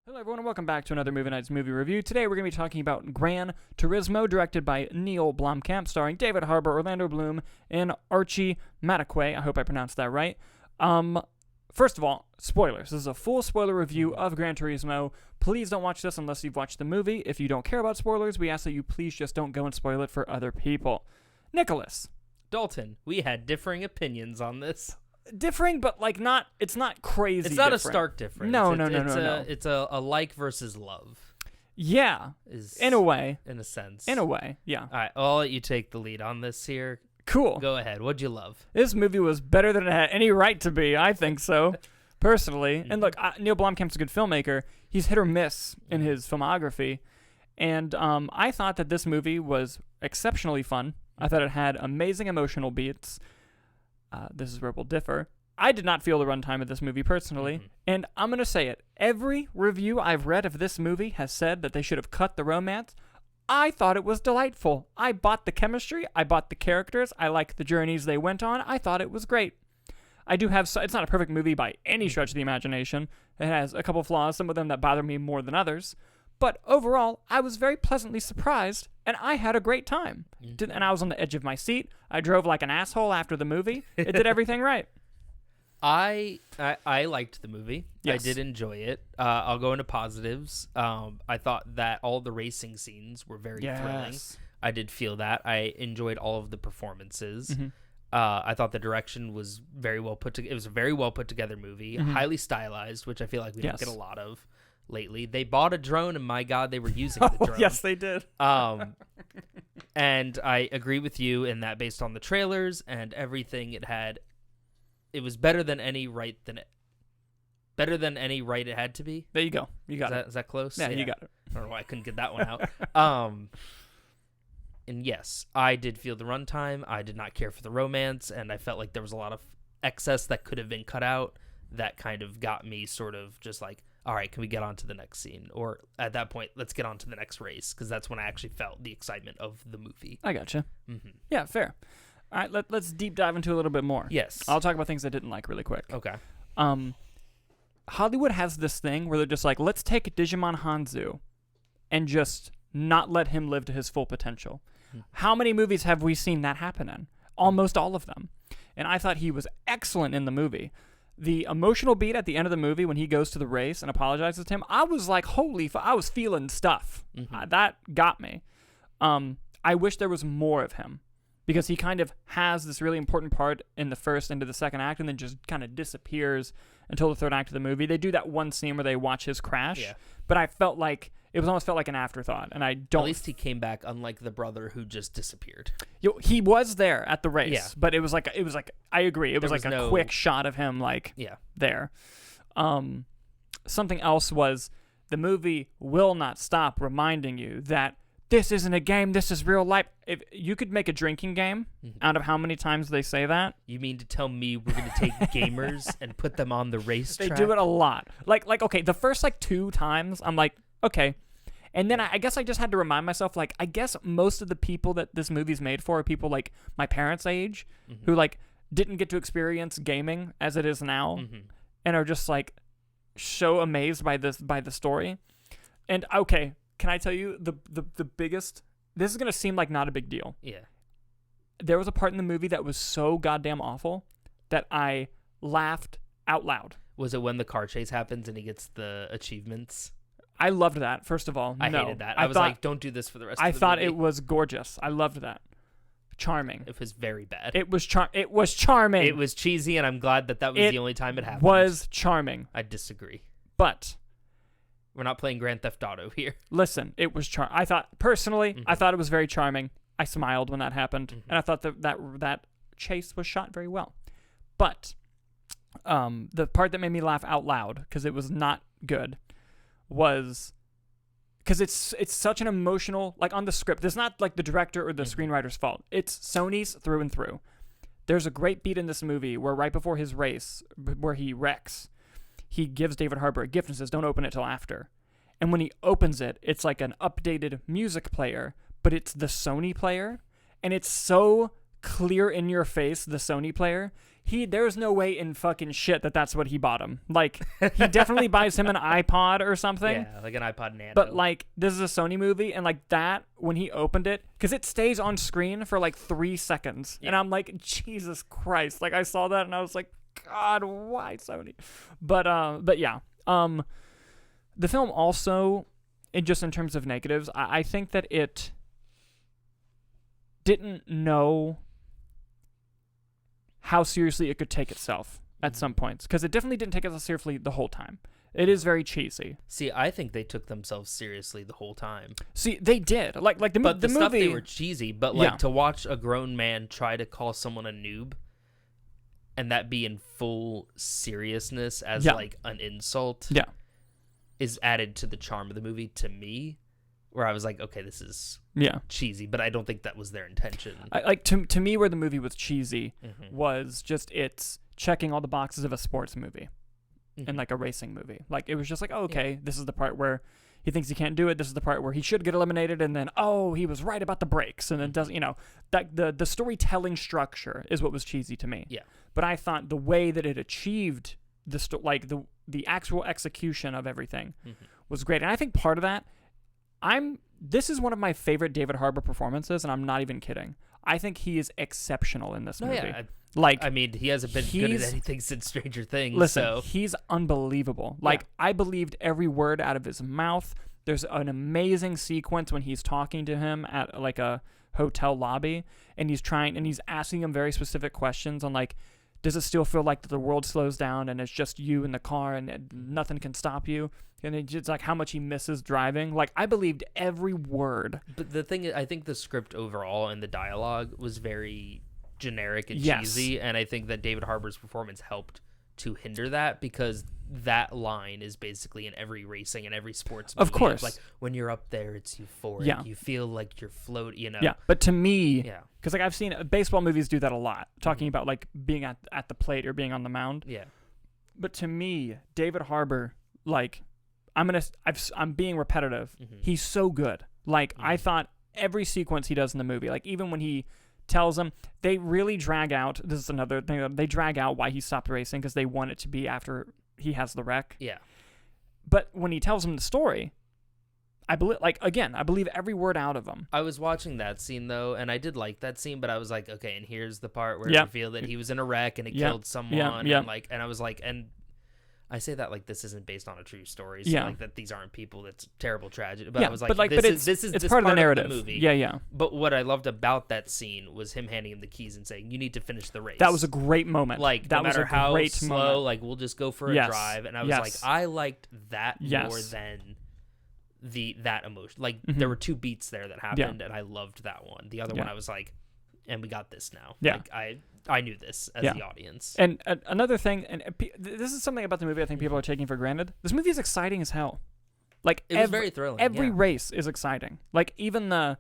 Hello everyone and welcome back to another Movie Nights movie review. Today we're going to be talking about Gran Turismo, directed by Neill Blomkamp, starring David Harbour, Orlando Bloom, and Archie Madekwe. I hope I pronounced that right. First of all, spoilers. This is a full spoiler review of Gran Turismo. Please don't watch this unless you've watched the movie. If you don't care about spoilers, we ask that you please just don't go and spoil it for other people. Nicholas. Dalton, we had differing opinions on this. Differing, but like not. It's not crazy. It's not different. a stark difference. No. It's a like versus love. Yeah, in a way. In a sense. In a way, yeah. All right, I'll let you take the lead on this here. Cool. Go ahead. What'd you love? This movie was better than it had any right to be. I think so, personally. And look, Neill Blomkamp's a good filmmaker. He's hit or miss in his filmography, and I thought that this movie was exceptionally fun. I thought it had amazing emotional beats. This is where we'll differ. I did not feel the runtime of this movie personally, and I'm going to say it. Every review I've read of this movie has said that they should have cut the romance. I thought it was delightful. I bought the chemistry. I bought the characters. I liked the journeys they went on. I thought it was great. I do have... It's not a perfect movie by any stretch of the imagination. It has a couple flaws, some of them that bother me more than others. But overall, I was very pleasantly surprised, and I had a great time. And I was on the edge of my seat. I drove like an asshole after the movie. It did everything right. I liked the movie. Yes. I did enjoy it. I'll go into positives. I thought that all the racing scenes were very thrilling. I did feel that. I enjoyed all of the performances. I thought the direction was very well put together. It was a very well put together movie, highly stylized, which I feel like we don't get a lot of lately. They bought a drone, and my God, they were using the drone. Yes, they did. And I agree with you in that based on the trailers and everything it was better than any right it had to be. There you go. You got it. Is that close? Yeah, you got it. I don't know why I couldn't get that one out. And yes, I did feel the runtime. I did not care for the romance, and I felt like there was a lot of excess that could have been cut out that kind of got me sort of just like, all right, can we get on to the next scene? Or at that point, let's get on to the next race, because that's when I actually felt the excitement of the movie. I gotcha. Yeah, fair. All right, let's deep dive into a little bit more. Yes. I'll talk about things I didn't like really quick. Okay. Hollywood has this thing where they're just like, let's take Djimon Hounsou and just not let him live to his full potential. How many movies have we seen that happen in? Almost all of them. And I thought he was excellent in the movie. The emotional beat at the end of the movie when he goes to the race and apologizes to him, I was like, I was feeling stuff. That got me. I wish there was more of him, because he kind of has this really important part in the first into the second act and then just kind of disappears until the third act of the movie. They do that one scene where they watch his crash, but I felt like it almost felt like an afterthought, and I don't... At least he came back, unlike the brother who just disappeared. He was there at the race, but it was like I agree. It was like a quick shot of him there. Something else was the movie will not stop reminding you that this isn't a game, this is real life. If you could make a drinking game out of how many times they say that. You mean to tell me we're going to take gamers and put them on the racetrack? They do it a lot. Like okay, the first 2 times I'm like, okay. And then I guess I just had to remind myself, I guess most of the people that this movie's made for are people like my parents' age who didn't get to experience gaming as it is now and are just so amazed by the story. And okay, can I tell you the biggest... This is going to seem like not a big deal. Yeah. There was a part in the movie that was so goddamn awful that I laughed out loud. Was it when the car chase happens and he gets the achievements? I loved that, first of all. I hated that. I was like, don't do this for the rest of the movie. I thought it was gorgeous. I loved that. Charming. It was very bad. It was charming. It was cheesy, and I'm glad that was the only time it happened. It was charming. I disagree. But... We're not playing Grand Theft Auto here. Listen, it was I thought, personally, I thought it was very charming. I smiled when that happened, and I thought that chase was shot very well. But the part that made me laugh out loud, because it was not good, was... Because it's such an emotional... on the script, it's not the director or the screenwriter's fault. It's Sony's through and through. There's a great beat in this movie where right before his race, where he wrecks... He gives David Harbour a gift and says, don't open it till after. And when he opens it, it's like an updated music player, but it's the Sony player. And it's so clear in your face, the Sony player. there's no way in fucking shit that's what he bought him. Like, he definitely buys him an iPod or something. Yeah, like an iPod Nano. But, like, this is a Sony movie, and, like, that, when he opened it, because it stays on screen for, like, 3 seconds. Yeah. And I'm like, Jesus Christ. Like, I saw that, and I was like, God, why Sony? But yeah. The film also, just in terms of negatives, I think that it didn't know how seriously it could take itself at some points, because it definitely didn't take itself seriously the whole time. It is very cheesy. See, I think they took themselves seriously the whole time. See, they did. Like the but the movie, stuff they were cheesy. But like to watch a grown man try to call someone a noob, and that be in full seriousness as like an insult, is added to the charm of the movie to me. Where I was like, okay, this is cheesy, but I don't think that was their intention. To me, where the movie was cheesy was just it's checking all the boxes of a sports movie and like a racing movie. Like, it was just like, oh, okay, this is the part where he thinks he can't do it. This is the part where he should get eliminated, and then he was right about the brakes, and then doesn't. That the storytelling structure is what was cheesy to me. Yeah, but I thought the way that it achieved the actual execution of everything was great, and I think part of that. This is one of my favorite David Harbour performances, and I'm not even kidding. I think he is exceptional in this movie. Yeah. Like, I mean, he hasn't been good at anything since Stranger Things. Listen, he's unbelievable. Like, I believed every word out of his mouth. There's an amazing sequence when he's talking to him at like a hotel lobby, and he's asking him very specific questions on like, does it still feel like the world slows down and it's just you in the car and nothing can stop you? And it's just like how much he misses driving. Like, I believed every word. But the thing is, I think the script overall and the dialogue was very generic and cheesy, and I think that David Harbour's performance helped to hinder that, because that line is basically in every racing and every sports movie. Of course. Like, when you're up there, it's euphoric. Yeah. You feel like you're floating, Yeah, but to me, because like I've seen baseball movies do that a lot, talking about like being at the plate or being on the mound. Yeah. But to me, David Harbour, like, I'm being repetitive. He's so good. Like, I thought every sequence he does in the movie, like even when he tells him, they really drag out. This is another thing. They drag out why he stopped racing, because they want it to be after he has the wreck. Yeah. But when he tells him the story, I believe every word out of him. I was watching that scene though, and I did like that scene, but I was like, okay, and here's the part where I reveal that he was in a wreck and it killed someone, and I was like, and I say that like this isn't based on a true story, so like that these aren't people, that's terrible tragedy. But I was like, this is part of the narrative. Of the movie. Yeah. But what I loved about that scene was him handing him the keys and saying, "You need to finish the race." That was a great moment. Like, that no matter was a how great slow, moment. like we'll just go for a drive. And I was like, I liked that more than that emotion. Like there were 2 beats there that happened, and I loved that one. The other one, I was like, and we got this now. Yeah. Like, I knew this as the audience. And another thing, and this is something about the movie I think people are taking for granted. This movie is exciting as hell. Like, it was very thrilling. Every race is exciting. Like, even the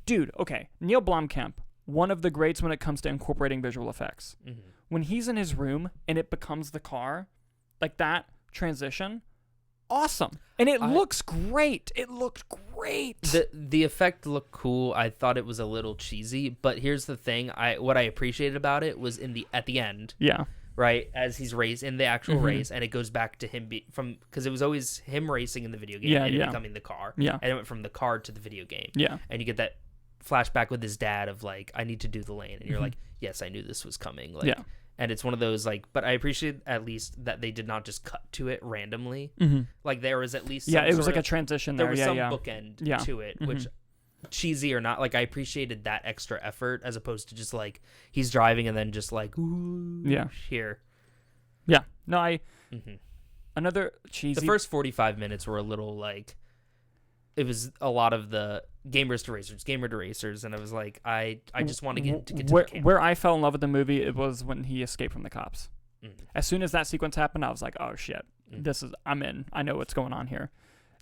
dude. Okay, Neill Blomkamp, one of the greats when it comes to incorporating visual effects. When he's in his room and it becomes the car, like that transition. Awesome. And it looks great. It looked great. The effect looked cool. I thought it was a little cheesy, but here's the thing. What I appreciated about it was at the end. Yeah. Right, as he's racing in the actual race, and it goes back to him because it was always him racing in the video game and becoming the car. Yeah. And it went from the car to the video game. Yeah. And you get that flashback with his dad of like, I need to do the lane, and you're like, yes, I knew this was coming. Like, and it's one of those like, but I appreciate at least that they did not just cut to it randomly. Like, there was at least it was like a transition there. There was some bookend to it, which, cheesy or not, like, I appreciated that extra effort as opposed to just like he's driving and then just like, ooh, here. Yeah. No, another cheesy. The first 45 minutes were a little like, it was a lot of the gamer to racers, and I was like, I just want to get to the camera. Where I fell in love with the movie, it was when he escaped from the cops. As soon as that sequence happened, I was like, oh shit, I'm in. I know what's going on here.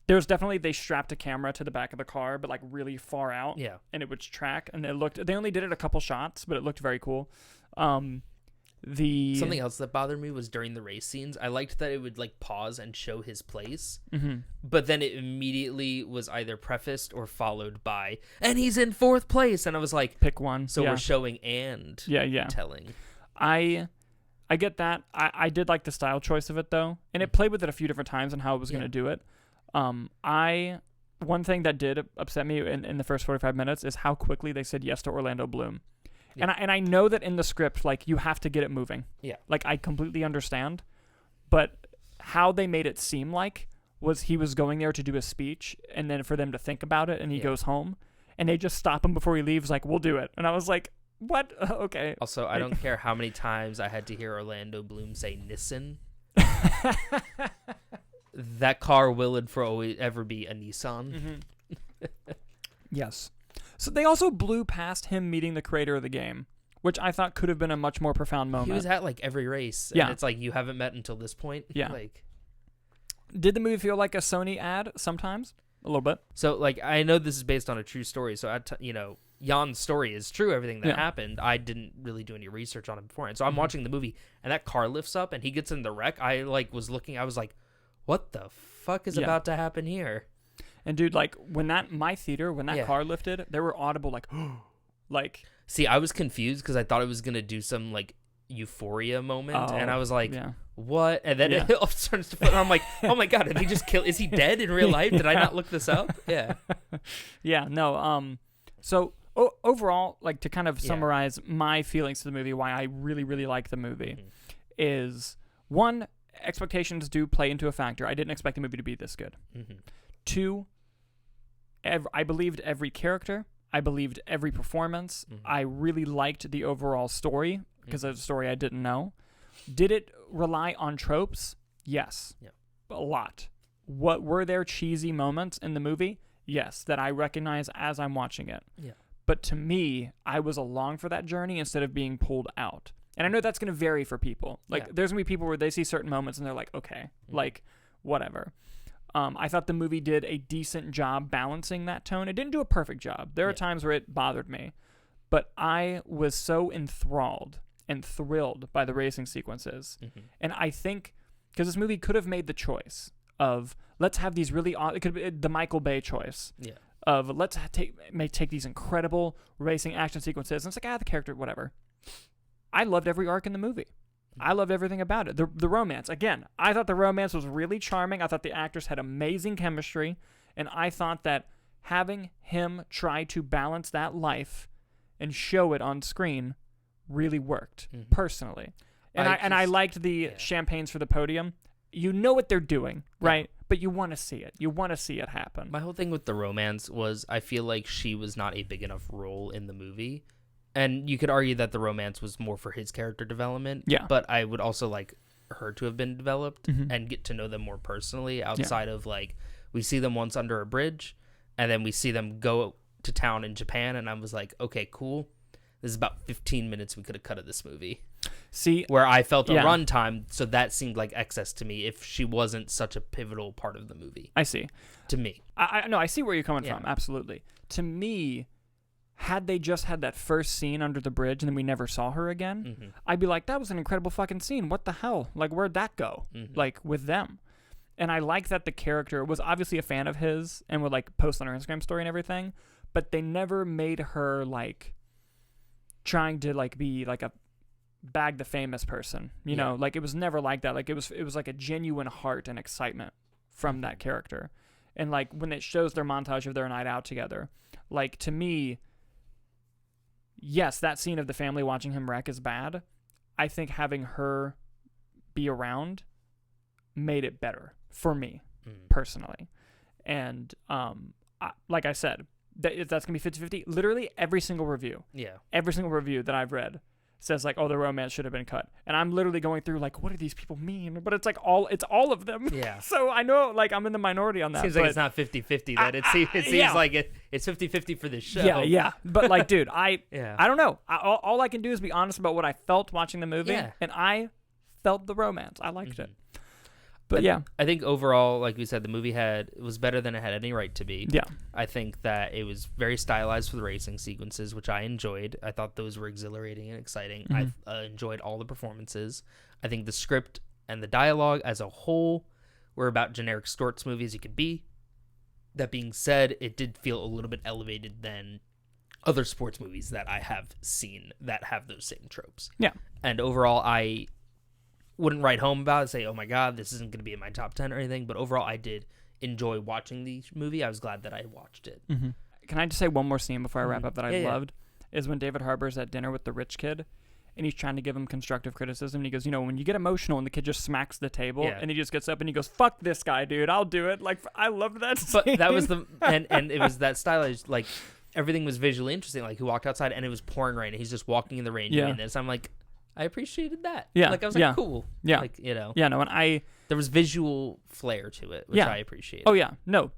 There's definitely, they strapped a camera to the back of the car, but like really far out. Yeah. And it would track, and they only did it a couple shots, but it looked very cool. Something else that bothered me was during the race scenes, I liked that it would like pause and show his place, but then it immediately was either prefaced or followed by, and he's in 4th place, and I was like, pick one. So we're showing and telling. I get that. I did like the style choice of it, though. And it played with it a few different times on how it was going to do it. One thing that did upset me in the first 45 minutes is how quickly they said yes to Orlando Bloom. Yeah. And I know that in the script, like, you have to get it moving. Yeah. Like, I completely understand. But how they made it seem like was he was going there to do a speech, and then for them to think about it, and he goes home. And they just stop him before he leaves, like, we'll do it. And I was like, what? Okay. Also, I don't care how many times I had to hear Orlando Bloom say Nissan. That car will and for always ever be a Nissan. Yes. So they also blew past him meeting the creator of the game, which I thought could have been a much more profound moment. He was at like every race. And it's like, you haven't met until this point. Yeah. Like, did the movie feel like a Sony ad sometimes? A little bit. So, like, I know this is based on a true story. So, Jan's story is true, everything that happened. I didn't really do any research on it beforehand. So I'm watching the movie, and that car lifts up, and he gets in the wreck. I, like, was looking. I was like, what the fuck is about to happen here? And, dude, like, when that car lifted, there were audible, like, like. See, I was confused because I thought it was going to do some, like, euphoria moment, and I was like, what? And then it all starts to put, and I'm like, oh my god, did he just kill? Is he dead in real life? Did I not look this up? So overall, like, to kind of summarize my feelings to the movie, why I really, really like the movie, is, one, expectations do play into a factor. I didn't expect the movie to be this good. Two, I believed every character. I believed every performance. I really liked the overall story because it's a story I didn't know. Did it rely on tropes? Yes. A lot. What were there cheesy moments in the movie? Yes, that I recognize as I'm watching it. But to me, I was along for that journey instead of being pulled out. And I know that's going to vary for people. Like, there's going to be people where they see certain moments and they're like, okay, like, whatever. I thought the movie did a decent job balancing that tone. It didn't do a perfect job. There are times where it bothered me. But I was so enthralled and thrilled by the racing sequences. And I think, because this movie could have made the choice of, let's have these really, it could be the Michael Bay choice. Of, let's take these incredible racing action sequences. And it's like, the character, whatever. I loved every arc in the movie. I loved everything about it. The romance. Again, I thought the romance was really charming. I thought the actors had amazing chemistry. And I thought that having him try to balance that life and show it on screen really worked, personally. And I liked the champagnes for the podium. You know what they're doing, right? But you want to see it. You want to see it happen. My whole thing with the romance was I feel like she was not a big enough role in the movie. And you could argue that the romance was more for his character development. But I would also like her to have been developed and get to know them more personally outside of, like, we see them once under a bridge and then we see them go to town in Japan. And I was like, okay, cool. This is about 15 minutes we could have cut of this movie. See, where I felt a runtime, so that seemed like excess to me if she wasn't such a pivotal part of the movie. I see. To me. I see where you're coming from, absolutely. To me, had they just had that first scene under the bridge and then we never saw her again, I'd be like, that was an incredible fucking scene. What the hell? Like, where'd that go? Like, with them. And I like that the character was obviously a fan of his and would, like, post on her Instagram story and everything, but they never made her, like, trying to, like, be, like, a bag the famous person, you know? Like, it was never like that. Like, it was like a genuine heart and excitement from that character. And, like, when it shows their montage of their night out together, like, to me, yes, that scene of the family watching him wreck is bad. I think having her be around made it better for me, personally. And like I said, that's going to be 50-50. Literally every single review. Every single review that I've read says, like, oh, the romance should have been cut. And I'm literally going through, like, what do these people mean? But it's like it's all of them. So I know, like, I'm in the minority on that. Seems like it's not 50-50 then. It seems like it's 50-50 for this show. But, like, dude, I don't know. All I can do is be honest about what I felt watching the movie. And I felt the romance. I liked it. But I think overall, like we said, the movie was better than it had any right to be. I think that it was very stylized for the racing sequences, which I enjoyed. I thought those were exhilarating and exciting. I enjoyed all the performances. I think the script and the dialogue as a whole were about generic sports movie as you could be. That being said, it did feel a little bit elevated than other sports movies that I have seen that have those same tropes. And overall, I wouldn't write home about it, say, oh my God, this isn't going to be in my top 10 or anything. But overall, I did enjoy watching the movie. I was glad that I watched it. Mm-hmm. Can I just say one more scene before I wrap up that I loved? Is when David Harbour's at dinner with the rich kid, and he's trying to give him constructive criticism. And he goes, when you get emotional, and the kid just smacks the table, and he just gets up and he goes, "Fuck this guy, dude! I'll do it." Like, I loved that scene. But that was and it was that stylized, like, everything was visually interesting. Like, he walked outside and it was pouring rain, and he's just walking in the rain doing this. I'm like, I appreciated that. Yeah. Like, I was like, cool. Yeah. Like, Yeah, no, and there was visual flair to it, which I appreciated. Oh, yeah. No.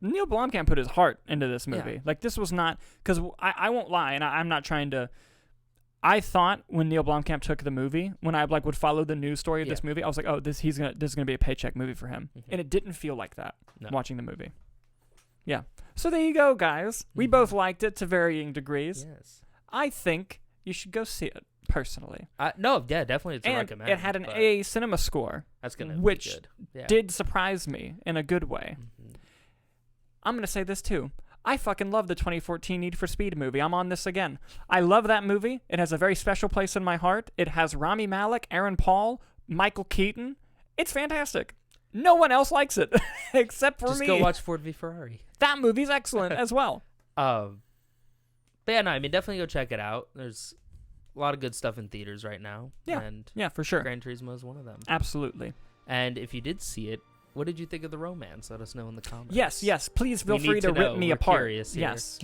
Neill Blomkamp put his heart into this movie. Yeah. Like, this was not... Because I won't lie, and I'm not trying to... I thought when Neill Blomkamp took the movie, when I would follow the news story of this movie, I was like, oh, this is gonna be a paycheck movie for him. Mm-hmm. And it didn't feel like that watching the movie. Yeah. So there you go, guys. We both liked it to varying degrees. Yes. I think you should go see it, personally. Definitely it's a recommend. It had an A cinema score. That's gonna which be good. Yeah. Did surprise me in a good way. Mm-hmm. I'm going to say this too. I fucking love the 2014 Need for Speed movie. I'm on this again. I love that movie. It has a very special place in my heart. It has Rami Malek, Aaron Paul, Michael Keaton. It's fantastic. No one else likes it except for me. Just go watch Ford v Ferrari. That movie's excellent as well. But yeah, no, I mean, definitely go check it out. There's a lot of good stuff in theaters right now. Yeah, and for sure. Gran Turismo is one of them. Absolutely. And if you did see it, what did you think of the romance? Let us know in the comments. Yes. Please feel free to rip me apart. Yes.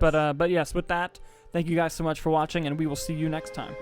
But yes, with that, thank you guys so much for watching, and we will see you next time.